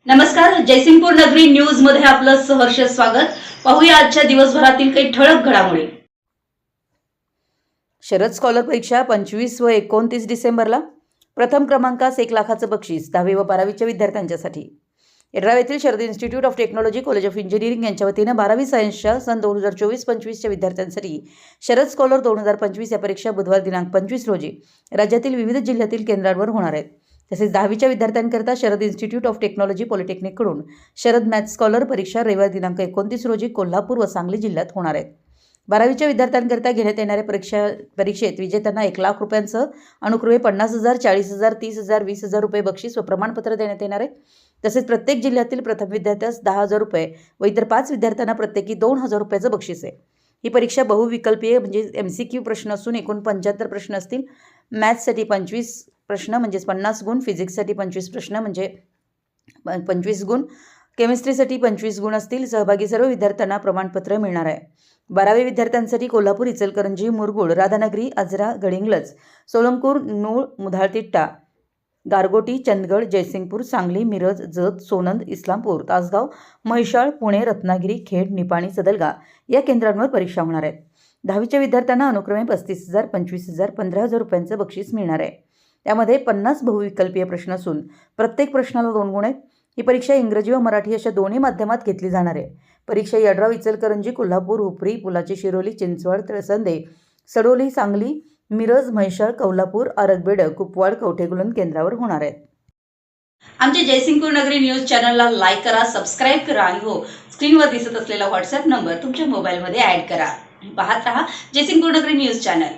नमस्कार, जयसिंगपूर नगरी न्यूज मध्ये आपलं सहर्ष स्वागत। पाहूया आजच्या दिवसभरातील काही ठळक घडामोडी। शरद स्कॉलर परीक्षा 25 व 29 डिसेंबरला। प्रथम क्रमांकास 1 लाखाचं बक्षीस 10वी व 12वीच्या विद्यार्थ्यांच्यासाठी। येड्राव येथील Sharad institute of technology college of engineering यांच्या वतीने 12वी सायन्सच्या सन 2024-25च्या विद्यार्थ्यांसाठी शरद स्कॉलर 2025 या परीक्षा बुधवार दिनांक 25 रोजी राज्यातील विविध जिल्ह्यातील केंद्रांवर होणार आहेत। तसेच 10वीच्या विद्यार्थ्यांकरता शरद इन्स्टिट्यूट ऑफ टेक्नॉलॉजी पॉलिटेक्निककडून शरद मॅथ स्कॉलर परीक्षा रविवार दिनांक 29 रोजी कोल्हापूर व सांगली जिल्ह्यात होणार आहेत। 12वीच्या विद्यार्थ्यांकरता घेण्यात येणाऱ्या परीक्षेत विजेत्यांना 1 लाख रुपयांचं अनुक्रमे 50,000, 40,000, 30,000, 20,000 रुपये बक्षीस व प्रमाणपत्र देण्यात येणार आहे। तसेच प्रत्येक जिल्ह्यातील प्रथम विद्यार्थ्यास 10,000 रुपये व इतर 5 विद्यार्थ्यांना प्रत्येकी 2,000 रुपयाचं बक्षीस आहे। ही परीक्षा बहुविकल्पीय म्हणजे MCQ प्रश्न असून एकूण 75 प्रश्न असतील। मॅथ्ससाठी 25 प्रश्न म्हणजे 50 गुण, फिजिक्ससाठी 25 प्रश्न म्हणजे 25 गुण, केमिस्ट्रीसाठी 25 गुण असतील। सहभागी सर्व विद्यार्थ्यांना प्रमाणपत्र मिळणार आहे। 12वी विद्यार्थ्यांसाठी कोल्हापूर, इचलकरंजी, मुरगुड, राधानगरी, आजरा, गडिंग्लज, सोलंपूर, नूळ, मुधाळतिट्टा, गारगोटी, चंदगड, जयसिंगपूर, सांगली, मिरज, जत, सोनंद, इस्लामपूर, तासगाव, म्हैसाळ, पुणे, रत्नागिरी, खेड, निपाणी, सदलगा या केंद्रांवर परीक्षा होणार आहेत। 10वीच्या विद्यार्थ्यांना अनुक्रमे 35,000, 25,000, 15,000 रुपयांचं बक्षीस मिळणार आहे। त्यामध्ये 50 बहुविकल्पीय प्रश्न असून प्रत्येक प्रश्नाला 2 गुण आहेत। ही परीक्षा इंग्रजी व मराठी अशा दोन्ही माध्यमात घेतली जाणार आहे। परीक्षा येड्राव, इचलकरंजी, कोल्हापूर, हुपरी, पुलाची शिरोली, चिंचवड, तळसंदे, सडोली, सांगली, मिरज, म्हैसाळ, कोल्हापूर, आरगबेड, कुपवाड, कवठेगुलन केंद्रावर होणार आहेत। आमच्या जयसिंगपूर नगरी न्यूज चॅनलला लाईक करा, सबस्क्राइब करा आणि हो, स्क्रीनवर दिसत असलेला व्हॉट्सअप नंबर तुमच्या मोबाईलमध्ये ऍड करा। पाहत रहा जयसिंगपूर नगरी न्यूज चॅनल।